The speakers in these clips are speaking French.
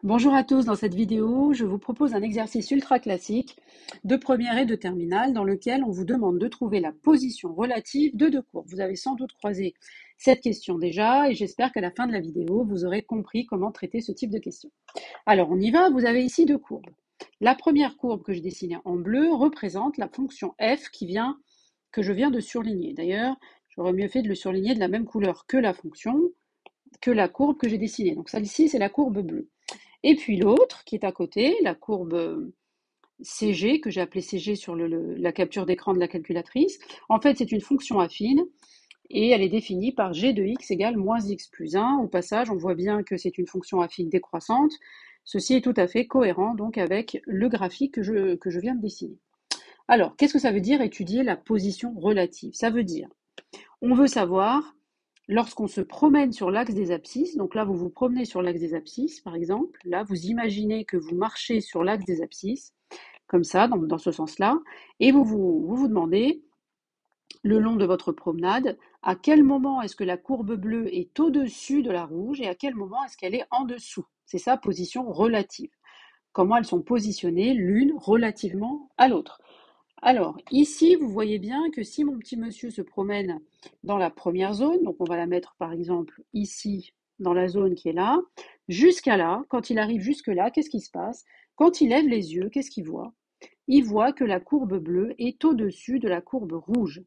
Bonjour à tous, dans cette vidéo, je vous propose un exercice ultra classique de première et de terminale dans lequel on vous demande de trouver la position relative de deux courbes. Vous avez sans doute croisé cette question déjà et j'espère qu'à la fin de la vidéo, vous aurez compris comment traiter ce type de question. Alors, on y va, vous avez ici deux courbes. La première courbe que j'ai dessinée en bleu représente la fonction f que je viens de surligner. D'ailleurs, j'aurais mieux fait de le surligner de la même couleur que la courbe que j'ai dessinée. Donc celle-ci, c'est la courbe bleue. Et puis l'autre qui est à côté, la courbe CG, que j'ai appelée CG sur la capture d'écran de la calculatrice, en fait c'est une fonction affine et elle est définie par g de x égale moins x plus 1. Au passage, on voit bien que c'est une fonction affine décroissante. Ceci est tout à fait cohérent donc avec le graphique que je viens de dessiner. Alors, qu'est-ce que ça veut dire étudier la position relative? Ça veut dire, on veut savoir lorsqu'on se promène sur l'axe des abscisses, donc là vous vous promenez sur l'axe des abscisses par exemple, là vous imaginez que vous marchez sur l'axe des abscisses, comme ça, dans ce sens-là, et vous demandez, le long de votre promenade, à quel moment est-ce que la courbe bleue est au-dessus de la rouge et à quel moment est-ce qu'elle est en dessous. C'est ça, position relative. Comment elles sont positionnées l'une relativement à l'autre. Alors, ici, vous voyez bien que si mon petit monsieur se promène dans la première zone, donc on va la mettre par exemple ici, dans la zone qui est là, jusqu'à là, quand il arrive jusque là, qu'est-ce qui se passe? Quand il lève les yeux, qu'est-ce qu'il voit? Il voit que la courbe bleue est au-dessus de la courbe rouge.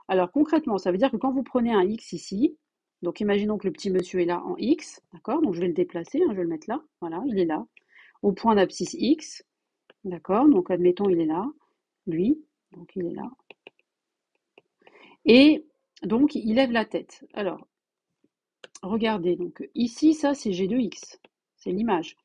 Alors concrètement, ça veut dire que quand vous prenez un X ici, donc imaginons que le petit monsieur est là en X, d'accord? Donc je vais le déplacer, je vais le mettre là, voilà, il est là, au point d'abscisse X, d'accord? Donc admettons, il est là, lui, donc il est là. Et donc, il lève la tête. Alors, regardez, donc ici, ça, c'est G de X. C'est l'image.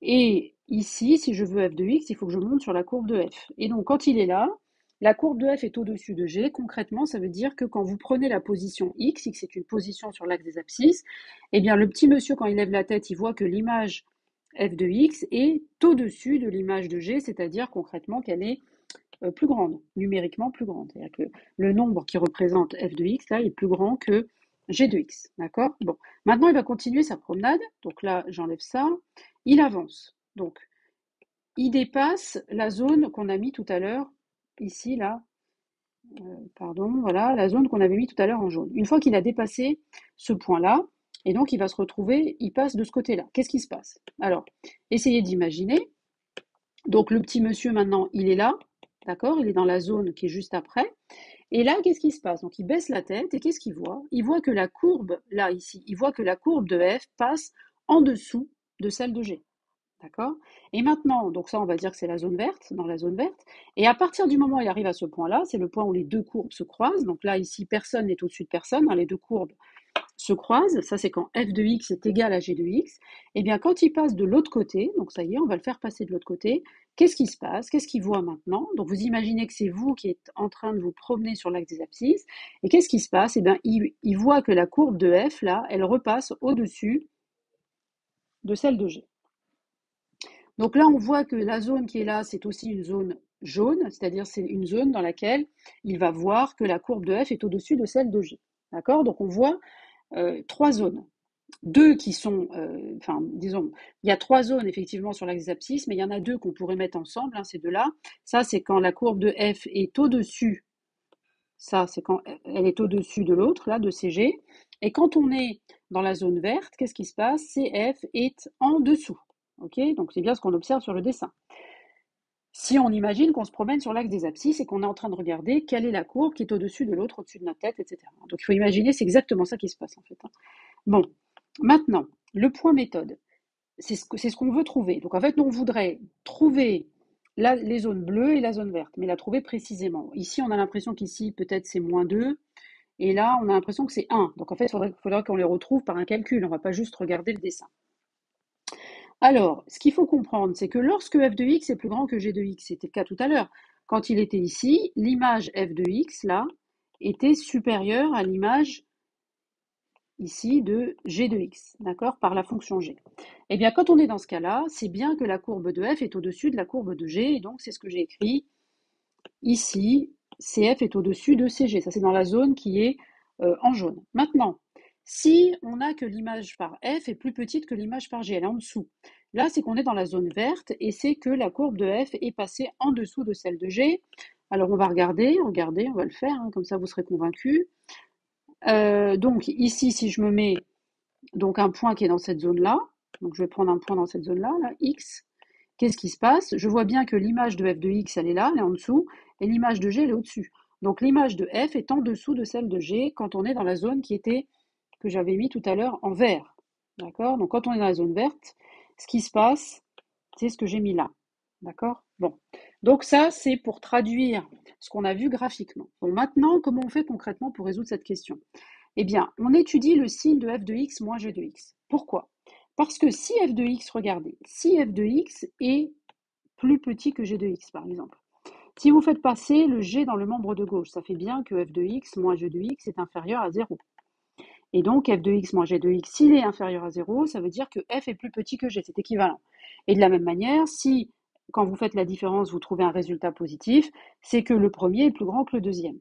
Et ici, si je veux f de x, il faut que je monte sur la courbe de f. Et donc, quand il est là, la courbe de f est au-dessus de g. Concrètement, ça veut dire que quand vous prenez la position x, x est une position sur l'axe des abscisses, eh bien, le petit monsieur, quand il lève la tête, il voit que l'image f de x est au-dessus de l'image de g, c'est-à-dire concrètement qu'elle est plus grande, numériquement plus grande. C'est-à-dire que le nombre qui représente f de x, là, est plus grand que g de x. D'accord? Bon. Maintenant, il va continuer sa promenade. Donc là, j'enlève ça. Il avance. Donc, il dépasse la zone qu'on a mis tout à l'heure, ici, là, pardon, voilà, la zone qu'on avait mis tout à l'heure en jaune. Une fois qu'il a dépassé ce point-là, et donc il va se retrouver, il passe de ce côté-là. Qu'est-ce qui se passe? Alors, essayez d'imaginer. Donc le petit monsieur maintenant, il est là, d'accord? Il est dans la zone qui est juste après. Et là, qu'est-ce qui se passe? Donc il baisse la tête et qu'est-ce qu'il voit? Il voit que la courbe, là, ici, il voit que la courbe de f passe en dessous de celle de g. D'accord? Et maintenant, donc ça, on va dire que c'est la zone verte, dans la zone verte. Et à partir du moment où il arrive à ce point-là, c'est le point où les deux courbes se croisent. Donc là, ici, personne n'est au-dessus de personne, hein, les deux courbes se croisent, ça c'est quand f de x est égal à g de x, et bien quand il passe de l'autre côté, donc ça y est, on va le faire passer de l'autre côté, qu'est-ce qui se passe? Qu'est-ce qu'il voit maintenant? Donc vous imaginez que c'est vous qui êtes en train de vous promener sur l'axe des abscisses, et qu'est-ce qui se passe? Et bien il voit que la courbe de f, là, elle repasse au-dessus de celle de g. Donc là, on voit que la zone qui est là, c'est aussi une zone jaune, c'est-à-dire c'est une zone dans laquelle il va voir que la courbe de f est au-dessus de celle de g. D'accord? Donc on voit trois zones. Deux qui sont, enfin, disons, il y a trois zones effectivement sur l'axe des abscisses, mais il y en a deux qu'on pourrait mettre ensemble, hein, ces deux-là. Ça, c'est quand la courbe de f est au-dessus, ça, c'est quand elle est au-dessus de l'autre, là, de CG. Et quand on est dans la zone verte, qu'est-ce qui se passe? CF est en dessous. Ok? Donc c'est bien ce qu'on observe sur le dessin. Si on imagine qu'on se promène sur l'axe des abscisses et qu'on est en train de regarder quelle est la courbe qui est au-dessus de l'autre, au-dessus de notre tête, etc. Donc il faut imaginer, c'est exactement ça qui se passe en fait, hein. Bon, maintenant, le point méthode, c'est ce qu'on veut trouver. Donc en fait, nous, on voudrait trouver les zones bleues et la zone verte, mais la trouver précisément. Ici, on a l'impression qu'ici, peut-être c'est -2, et là, on a l'impression que c'est 1. Donc en fait, il faudra qu'on les retrouve par un calcul, on ne va pas juste regarder le dessin. Alors, ce qu'il faut comprendre, c'est que lorsque f de x est plus grand que g de x, c'était le cas tout à l'heure, quand il était ici, l'image f de x, là, était supérieure à l'image ici de g de x, d'accord, par la fonction g. Eh bien, quand on est dans ce cas-là, c'est bien que la courbe de f est au-dessus de la courbe de g, et donc c'est ce que j'ai écrit ici, CF est au-dessus de CG. Ça, c'est dans la zone qui est en jaune. Maintenant, si on a que l'image par f est plus petite que l'image par g, elle est en dessous. Là, c'est qu'on est dans la zone verte et c'est que la courbe de f est passée en dessous de celle de g. Alors, on va regarder, regardez, on va le faire, hein, comme ça vous serez convaincus. Donc, ici, si je me mets donc un point qui est dans cette zone-là, donc je vais prendre un point dans cette zone-là, là, x, qu'est-ce qui se passe? Je vois bien que l'image de f de x, elle est là, elle est en dessous, et l'image de g, elle est au-dessus. Donc, l'image de f est en dessous de celle de g quand on est dans la zone que j'avais mis tout à l'heure en vert. D'accord? Donc, quand on est dans la zone verte, ce qui se passe, c'est ce que j'ai mis là. D'accord? Bon. Donc ça, c'est pour traduire ce qu'on a vu graphiquement. Bon, maintenant, comment on fait concrètement pour résoudre cette question? Eh bien, on étudie le signe de f de x moins g de x. Pourquoi? Parce que si f de x, regardez, si f de x est plus petit que g de x, par exemple, si vous faites passer le g dans le membre de gauche, ça fait bien que f de x moins g de x est inférieur à 0. Et donc, f de x moins g de x, s'il est inférieur à 0, ça veut dire que f est plus petit que g, c'est équivalent. Et de la même manière, si, quand vous faites la différence, vous trouvez un résultat positif, c'est que le premier est plus grand que le deuxième.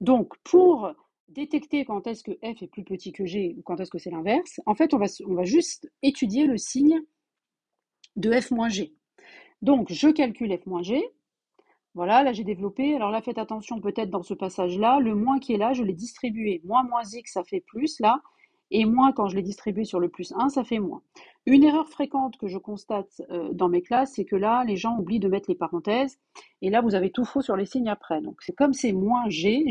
Donc, pour détecter quand est-ce que f est plus petit que g ou quand est-ce que c'est l'inverse, en fait, on va juste étudier le signe de f moins g. Donc, je calcule f moins g. Voilà, là j'ai développé. Alors là, faites attention peut-être dans ce passage-là. Le moins qui est là, je l'ai distribué. Moins x, ça fait plus là. Et moins, quand je l'ai distribué sur le plus 1, ça fait moins. Une erreur fréquente que je constate dans mes classes, c'est que là, les gens oublient de mettre les parenthèses. Et là, vous avez tout faux sur les signes après. Donc c'est comme c'est moins g,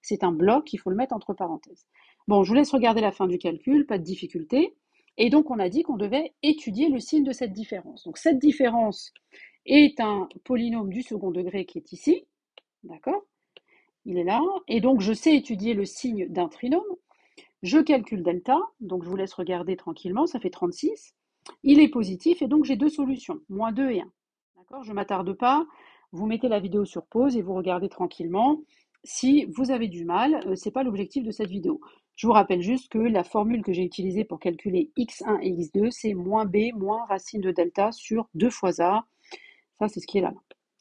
c'est un bloc, il faut le mettre entre parenthèses. Bon, je vous laisse regarder la fin du calcul, pas de difficulté. Et donc on a dit qu'on devait étudier le signe de cette différence. Donc cette différence est un polynôme du second degré qui est ici, d'accord? Il est là, et donc je sais étudier le signe d'un trinôme. Je calcule delta, donc je vous laisse regarder tranquillement, ça fait 36. Il est positif, et donc j'ai deux solutions, moins 2 et 1. D'accord? Je ne m'attarde pas, vous mettez la vidéo sur pause et vous regardez tranquillement. Si vous avez du mal, ce n'est pas l'objectif de cette vidéo. Je vous rappelle juste que la formule que j'ai utilisée pour calculer x1 et x2, c'est moins b moins racine de delta sur 2 fois a. Ça, c'est ce qui est là.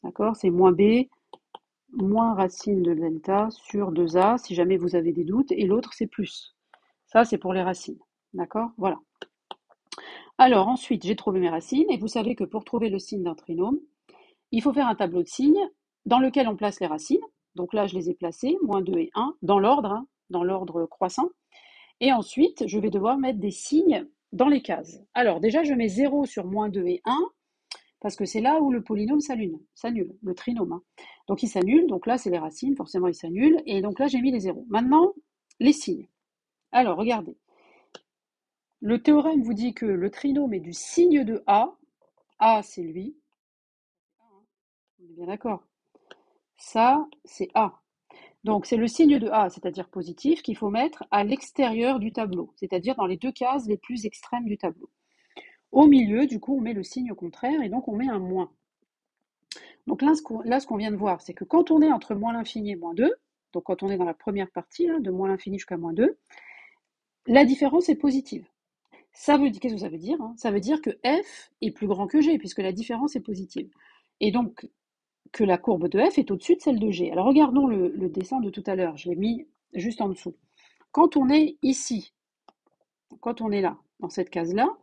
D'accord? C'est moins b, moins racine de delta sur 2a, si jamais vous avez des doutes. Et l'autre, c'est plus. Ça, c'est pour les racines. D'accord? Voilà. Alors, ensuite, j'ai trouvé mes racines. Et vous savez que pour trouver le signe d'un trinôme, il faut faire un tableau de signes dans lequel on place les racines. Donc là, je les ai placées, moins 2 et 1, dans l'ordre, hein, dans l'ordre croissant. Et ensuite, je vais devoir mettre des signes dans les cases. Alors, déjà, je mets 0 sur moins 2 et 1. Parce que c'est là où le polynôme s'annule, le trinôme. Hein. Donc il s'annule, donc là c'est les racines, forcément il s'annule, et donc là j'ai mis les zéros. Maintenant, les signes. Alors regardez, le théorème vous dit que le trinôme est du signe de A c'est lui, on est bien d'accord, ça c'est A. Donc c'est le signe de A, c'est-à-dire positif, qu'il faut mettre à l'extérieur du tableau, c'est-à-dire dans les deux cases les plus extrêmes du tableau. Au milieu, du coup, on met le signe contraire, et donc on met un moins. Donc là, ce qu'on vient de voir, c'est que quand on est entre moins l'infini et moins 2, donc quand on est dans la première partie, là, de moins l'infini jusqu'à moins 2, la différence est positive. Ça veut dire, qu'est-ce que ça veut dire, hein? Ça veut dire que f est plus grand que g, puisque la différence est positive. Et donc, que la courbe de f est au-dessus de celle de g. Alors regardons le dessin de tout à l'heure, je l'ai mis juste en dessous. Quand on est ici, quand on est là, dans cette case-là,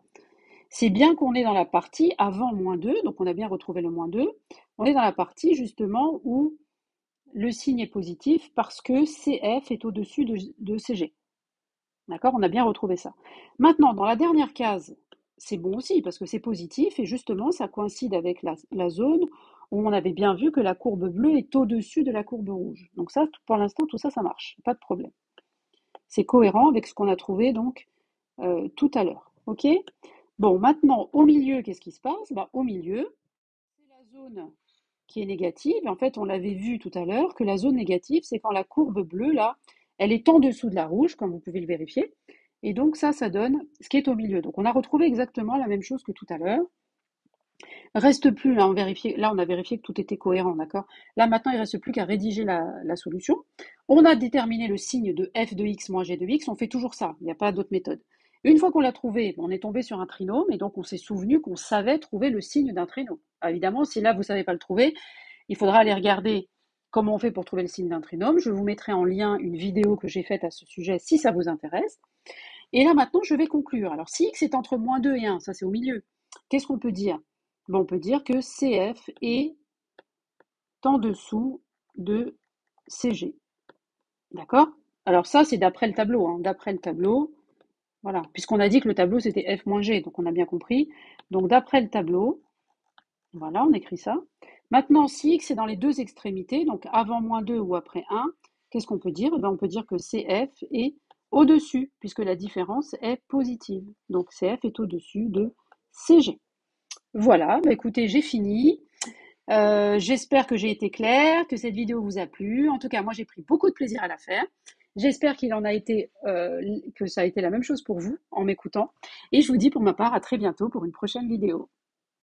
c'est bien qu'on est dans la partie avant moins 2, donc on a bien retrouvé le moins 2, on est dans la partie justement où le signe est positif parce que CF est au-dessus de CG. D'accord? On a bien retrouvé ça. Maintenant, dans la dernière case, c'est bon aussi parce que c'est positif et justement, ça coïncide avec la zone où on avait bien vu que la courbe bleue est au-dessus de la courbe rouge. Donc ça, pour l'instant, tout ça, ça marche. Pas de problème. C'est cohérent avec ce qu'on a trouvé donc tout à l'heure. OK? Bon, maintenant, au milieu, qu'est-ce qui se passe? Au milieu, c'est la zone qui est négative. En fait, on l'avait vu tout à l'heure que la zone négative, c'est quand la courbe bleue, là, elle est en dessous de la rouge, comme vous pouvez le vérifier. Et donc ça donne ce qui est au milieu. Donc on a retrouvé exactement la même chose que tout à l'heure. Reste plus, là on a vérifié que tout était cohérent, d'accord? Là maintenant, il ne reste plus qu'à rédiger la solution. On a déterminé le signe de f de x moins g de x, on fait toujours ça, il n'y a pas d'autre méthode. Une fois qu'on l'a trouvé, on est tombé sur un trinôme, et donc on s'est souvenu qu'on savait trouver le signe d'un trinôme. Évidemment, si là vous ne savez pas le trouver, il faudra aller regarder comment on fait pour trouver le signe d'un trinôme. Je vous mettrai en lien une vidéo que j'ai faite à ce sujet si ça vous intéresse. Et là maintenant, je vais conclure. Alors si x est entre moins 2 et 1, ça c'est au milieu, Qu'est-ce qu'on peut dire? Bon, on peut dire que CF est en dessous de CG. D'accord? Alors ça, c'est d'après le tableau, hein. D'après le tableau, voilà. Puisqu'on a dit que le tableau, c'était F moins G, donc on a bien compris. Donc d'après le tableau, voilà, on écrit ça. Maintenant, si X est dans les deux extrémités, donc avant moins 2 ou après 1, qu'est-ce qu'on peut dire? Eh ben, on peut dire que CF est au-dessus, puisque la différence est positive. Donc CF est au-dessus de CG. Voilà, bah écoutez, j'ai fini. J'espère que j'ai été claire, que cette vidéo vous a plu. En tout cas, moi, j'ai pris beaucoup de plaisir à la faire. J'espère qu'il en a été, que ça a été la même chose pour vous en m'écoutant. Et je vous dis pour ma part à très bientôt pour une prochaine vidéo.